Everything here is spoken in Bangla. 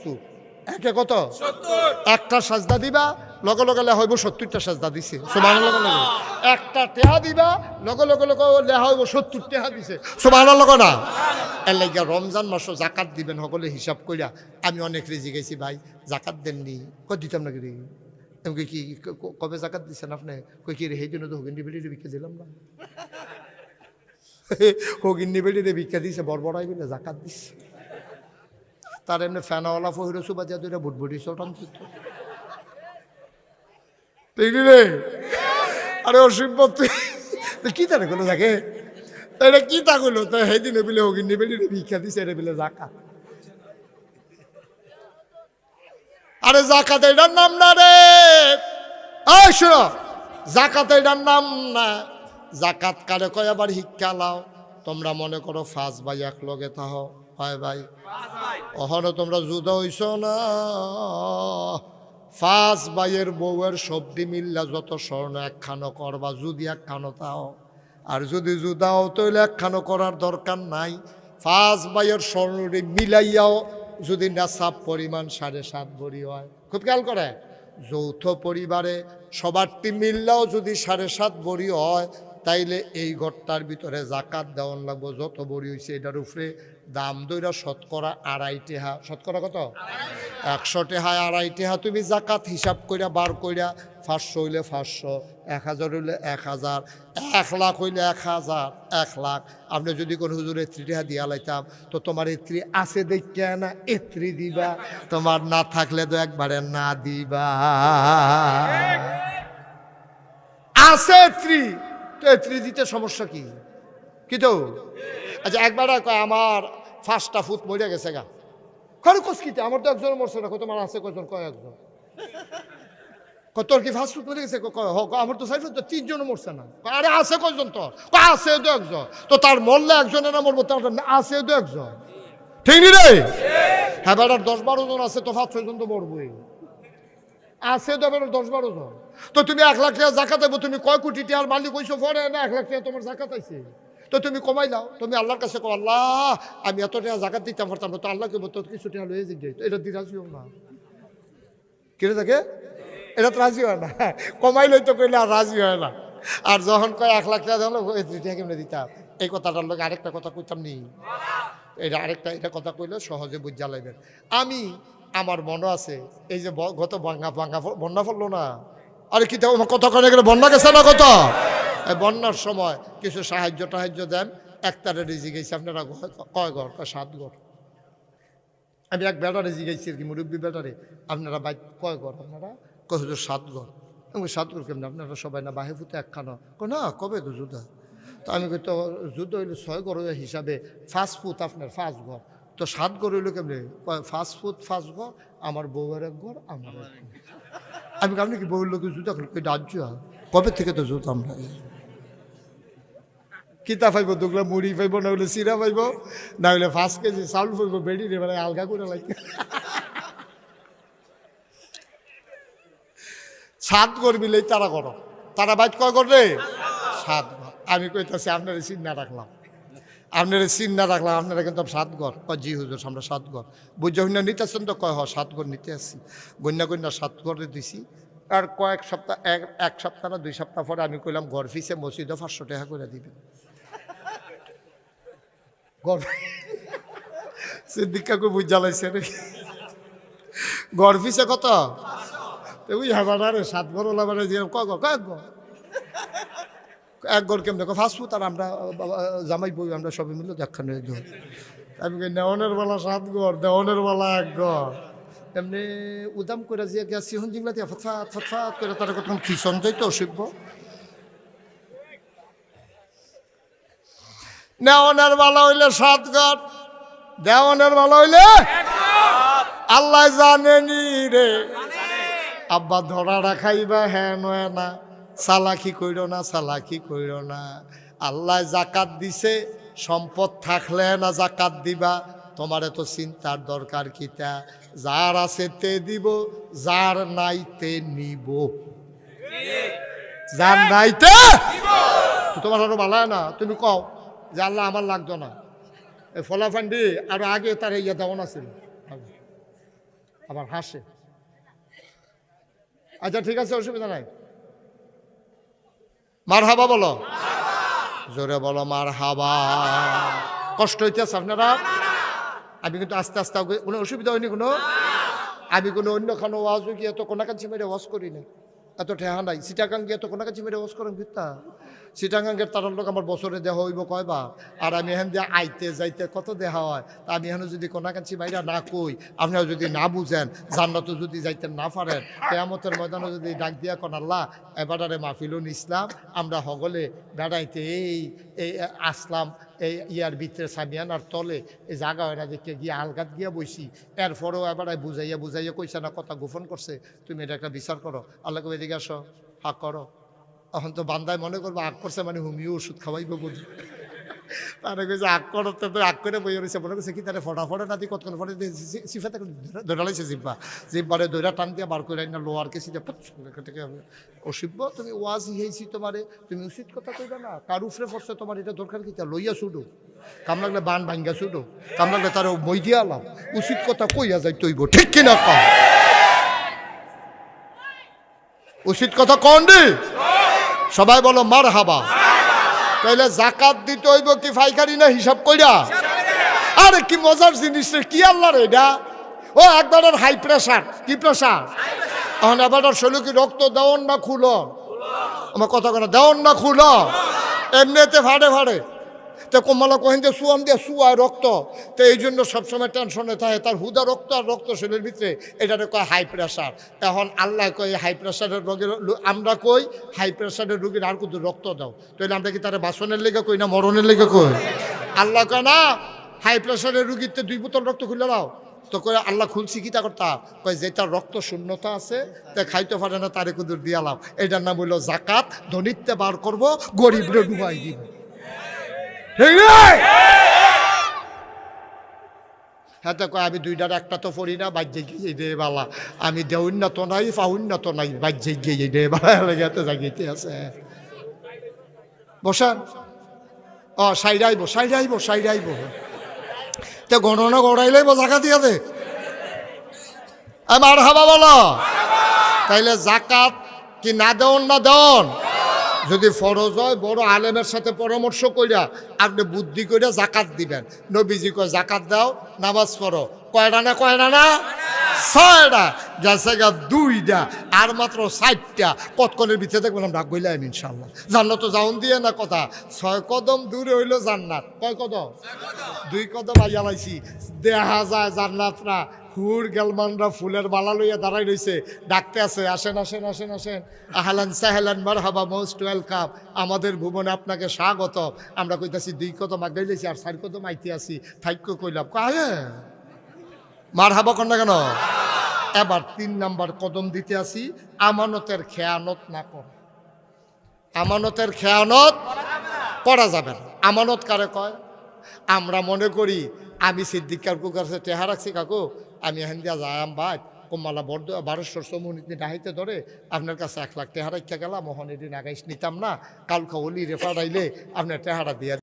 70 একে কত 70 একটা সাজদা দিবা লগে লগে লেখা হইব 70টা সাজদা দিছে সুবহানাল্লাহ লগে একটা টেহা দিবা লগে লগে লেখা হইব 70 টেহা দিছে সুবহানাল্লাহ না এর লাগা রমজান মাসে যাকাত দিবেন সকলে হিসাব কইরা আমি অনেক রেজি গেছি ভাই যাকাত দেননি কই দিতাম না কি তুমি কি কবে যাকাত দিছেন আপনি কই কি রে এই জন্য তো হগিন্নি বেড়ি বিক্রি দিলাম না হগিন্নি বেড়ি বিক্রি দিছে বড়বড়াই বলে যাকাত দিছে তার এমনি ফ্যানাওয়ালা ফহির সুবাজিয়া দুইটা বুটবুটি চটান দেখলি রে আরে অসিব্য তুই কি তারে কোনো থাকে এটা কি তা করলো তো সেই দিনে বিলে হগিন্নি বেড়ি ভিক্ষা দিছে এটা বিলে জাকাত আরে জাকাত এটার নাম না রে এই শোনো জাকাত এটার নাম না জাকাত কারে কয় আবার শিক্ষা লাও তোমরা মনে করো 5 ভাই এক লগে থাহ হয় ভাই ওখানে তোমরা জুদা হইছ না 5 ভাইয়ের বউয়ের শব্দি মিল্লা যত স্বর্ণ একখানো করবা যদি একখানো তাও আর যদি জুদাও তাহলে একখানো করার দরকার নাই 5 ভাইয়ের স্বর্ণটি মিলাইয়াও যদি নেশাব পরিমাণ 7.5 ভরি হয় খুব খেয়াল করে যৌথ পরিবারে সবারটি মিললেও যদি 7.5 ভরি হয় তাইলে এই ঘরটার ভিতরে জাকাত দেওয়ান লাগবো যত ভরি হয়েছে এটার উপরে দাম দইরা শতকরা 2.5 টাকা শতকরা কত 100 টাকা 2.5 টাকা তুমি জাকাত হিসাব কইরা বার কইরা 500 হইলে 500 1000 হইলে 1000 1 লাখ হইলে 1000 1 লাখ আপনি যদি কোন হুজুর 3 টাকা দিয়া লাইতাম তো তোমার 3 আছে দেখিয়া না 3 দিবা তোমার না থাকলে তো একবারে না দিবা আছে 3 তো 3 দিতে সমস্যা কি কি তো আচ্ছা একবার কয় আমার 5টা ফুট মরে গেছে গা খরে কসকিতে আমার তো একজন মরছে না কত তোমার আছে কয়জন কয় একজন কত কি 5 ফুট মরে গেছে কয় আমার তো 4 ফুট 3 জন মরছে না আরে আছে কয়জন তো আছে তো একজন তো তার মরলে একজনের না মরবো তার আছে তো একজন ঠিক নি রে হ্যাঁ বেটার 10-12 জন আছে তো 5-6 জন তো মরবই আছে তো বেটার 10-12 জন তো তুমি 1 লাখ টাকা জাকাত দেবো তুমি কয় কোটি টাকার মালিক হইছো পরে না 1 লাখ টাকা তোমার জাকাত আইছে তো তুমি কমাই দাও তুমি আল্লাহর কাছে কো আল্লাহ আমি এত টাকা জাকাত দিতাম পারতাম না তো আল্লাহকে বলতো কিছু টাকা লয়ে যাই তো এটা দিয়ে রাজি হও না কিরে থাকে এটা তো রাজি হয় না কমাই লইতো কইলে আর রাজি হয় না আর যখন কয় 1 লাখ টাকা দিলাম এই টাকা কেমনে দিতাম এই কথাটার লোক আরেকটা কথা কইতাম নি এটা আরেকটা এটা কথা কইলে সহজে বুঝা লাইবেন আমি আমার মনে আছে এই যে গত বন্যা পড়লো না আরে কি কথা কনে গেলে বন্যা গেছে না কত বন্যার সময় কিছু সাহায্য দেন একটারে রেজি গেছি আপনারা কয় ঘর 7 ঘর আমি এক বেটারে জিগাইছি আর কি মুরব্বী বেটারে আপনারা বাইক কয় ঘর আপনারা কয় 7 ঘর আমি 7 ঘর কেমন আপনারা সবাই না বাহে ফুতে একখানো না কবে তো যুদ্ধ তো আমি কই তো যুদ্ধ হইলে 6 ঘর হিসাবে 5 ফুট আপনার 5 ঘর তো 7 ঘর হইলো কেমনে 5 ফুট 5 ঘর আমার বউয়ের এক ঘর আমার এক ঘর আমি আপনি কি বউর লোকের জুতা রাজ্য কবে থেকে তো জুতো আমরা কিতা পাইব দুগলা মুড়ি পাইব না হলে চিরা পাইব না হলে 5 কেজি চাউল পাইব বেড়ি রে মানে আলগা করে লাগে 7 ঘর মিলেই তারা করো তারা বাইট কয় করে 7 ঘর আমি কইতাছি আপনারা চিন্তা রাখলাম আপনারা কিন্তু 7 ঘর কয় জি হুজুর আমরা 7 ঘর বুঝা হইনা নিতেছেন তো কয় 7 ঘর নিতে আসছি গন্যা 7 ঘরে দিছি আর কয়েক সপ্তাহ 1 সপ্তাহ না 2 সপ্তাহ পরে আমি কইলাম ঘর ফিসে মসজিদে 500 টাকা করে দিবেন ঘর সিদ্দিক কাকু বুঝা লাইছে রে ঘর ফিসে কত ওই হাবারে 7 ঘর ওলা মানে যে কয় ঘর এক ঘর কেমন দেখো 5 ফুট আর আমরা জামাই বই আমরা সবাই মিলে একখানে ঘর আমি কই নেওয়ানের বেলা 7 ঘর দেওয়ানের বেলা 1 ঘর এমনি উদাম করে যে গেছি হন জিংলা দিয়ে ফটফাট করে তার কত খিসন যাইতো অসভ্য নেওয়ানের বেলা হইলে 7 ঘর দেওয়ানের বেলা হইলে 1 ঘর আল্লাহ জানেনি রে আব্বা ধরা রাখাইবা হ্যাঁ নয় না চালাকি কইরো না আল্লাহ জাকাত দিছে সম্পদ থাকলে না জাকাত দিবা তোমার এত চিন্তার দরকার কিটা যার আছে তে দিব যার নাইতে নিব যার নাইতে তোমার আরো ভালো না তুমি কও যে আল্লাহ আমার লাগতো না এই ফলাফান্ডি আর আগে তার ইয়ে দেওয়া ছিল আবার হাসে। আচ্ছা ঠিক আছে, অসুবিধা নাই। মার হাবা বলো, জোরে বলো মার হাবা। কষ্ট হইতেছে আপনারা? আমি কিন্তু আস্তে আস্তে, কোনো অসুবিধা হয়নি কোনো? আমি কোনো অন্য খানো ওয়াজ গিয়ে এত কোনাকাঞ্চি মেরে ওয়াজ করি না, এত ঠেহা নাই। সিটাগাং গিয়ে তো কোনাকাঞ্চি মেরে ওয়াজ করেন ভিত্তা। সিটাগাঙ্গের তার লোক আমার বছরে দেহা হইব কয়বার, আর আমি এখান দিয়ে আইতে যাইতে কত দেহা হয়। তা আমি এখানে যদি কোনাকাঞ্চি মাইরা না কই, আপনারা যদি না বুঝেন, জান্নাতে যদি যাইতে না পারেন, কেয়ামতের ময়দানে যদি ডাক দিয়া কোন আল্লাহ এবারে মাহফিলুল ইসলাম আমরা হগলে বেড়াইতে এই আসলাম এই ইয়ার ভিতরে সামিয়ানার তলে এই জায়গা হয় না, দেখে গিয়ে আলগাত গিয়া বইছি, এরপরেও এবার বুঝাইয়া বুঝাইয়া কইছে না, কথা গোপন করছে, তুমি এটা একটা বিচার করো। আল্লাহকে এদিকে আসো, হাক করো। এখন তো বান্দায় মনে করবো আগ করছে মানে হুমিও ওষুধ খাওয়াইব বুঝি। তারা কইছে আগ করতে তো আগ করে বই রয়েছে, মনে করছে কি তারা ফটাফটে না দিয়ে কতক্ষণ ফটে সিফাতে ধরালাইছে জিব্বারে দৈরা টান দিয়ে বার করে না লোয়ার কেসি থেকে অসিব্য তুমি ওয়াজ হয়েছি তোমারে, তুমি উচিত কথা কইবে না। কার উফরে পড়ছে তোমার এটা দরকার কি? তা লইয়া ছুডো, কাম লাগলে বান ভাঙ্গা ছুডো, কাম লাগলে তার মই দিয়া লাভ, উচিত কথা কইয়া যাই তৈব, ঠিক কিনা কম? উচিত কথা কন দি সবাই বলো মার হাবা। তাইলে জাকাত দিতে হইব কি ফাইকারি না হিসাব কইরা? আরে কি মজার জিনিস রে, কি আল্লাহ রে এটা। ও একবার হাই প্রেসার, কি প্রেসার? এখন এবার শৈল কি রক্ত দেওয়ান না খুলন? আমার কথা কেন দেওয়ান না খুলন? এমনিতে ফাড়ে ফাড়ে তো কমলা কহিন যে সুয়ান দিয়ে সুয়ায় রক্ত, তো এই জন্য সবসময় টেনশনে থাকে তার হুদা রক্ত আর রক্ত শরীরের ভিতরে, এটাকে কয় হাই প্রেশার। এখন আল্লাহ কয় হাই প্রেশারের রোগের, আমরা কই হাই প্রেশারের রোগীর আর কিন্তু রক্ত দাও, তাহলে আমরা কি তারা বাসনের লেগে কই না মরণের লেগে কই? আল্লাহ কয় না হাই প্রেশারের রুগীতে 2 বোতল রক্ত খুলে দাও, তো কয় আল্লাহ খুলছি কি তা করতা, কয় যে তার রক্ত শূন্যতা আছে তা খাইতে পারে না তারে কুদুর দিয়ালাম, এটার নাম হইল জাকাত। ধনীতে বার করবো, গরিবরে ডুবাই দিব। হ্যাঁ তো কয় আমি 2টার একটা তো পড়ি না, বাজ্যে গিয়ে দে বালা, আমি দেউন্নত নাই ফাউন্নত নাই, বাজ্যে গিয়ে দে বালা লেগে জাগিতে আছে। বসান, ও সাইডাইব সাইডাইব সাইডাইব, তো গণনা গড়াইলেই জাকা দিয়া দে। আমার হাবা বলো, তাইলে জাকাত কি না দেওন না দেওন? যদি ফরজ হয় বড় আলেমের সাথে পরামর্শ কইরা আপনি বুদ্ধি কইরা জাকাত দিবেন। নবীজি কয় জাকাত দাও, নামাজ পড়ো। কয়টা না কয়টা না? 6টা। গেছে গা 2টা, আর মাত্র 4টা। কতক্ষণের ভিতরে দেখবেন আমরা গইলাম ইনশাল্লাহ। জান্নাত তো যাওন দিয়ে না কথা, 6 কদম দূরে হইল জান্নাত। কয় কদম? 2 কদম আইয়া লাইছি, দেখা যায় জান্নাতরা হুর গেলমানরা ফুলের মালা লইয়া দাঁড়াই রয়েছে, ডাকতে আছে, আসেন আসেন আসেন আসেন, আহলান সাহলান মারহাবা, মোস্ট ওয়েলকাম, আমাদের ভুবনে আপনাকে স্বাগত। আমরা কইতাছি 2 কদম আগাই লইছি আর 4 কদম আইতে আসি, থাইক্য কইলাম কাহে মারহাবা কর না কেন? এবার 3 নাম্বার কদম দিতে আসি, আমানতের খেয়ানত না কর। আমানতের খেয়ানত করা যাবে না। আমানত কারে কয়? আমরা মনে করি আমি সিদ্দিক কাকু কাছে টেহা রাখছি, কাকু আমি এখান দিয়া যাইম ভাই কমালা বড় 1200 সমুনিত ডাহিতে ধরে আপনার কাছে 1 লাখ টেহা রাখা গেলাম, মোহন এদিন আগাইস নিতাম না, কালকা অলি রেফার আইলে আপনার টেহারা দিয়ে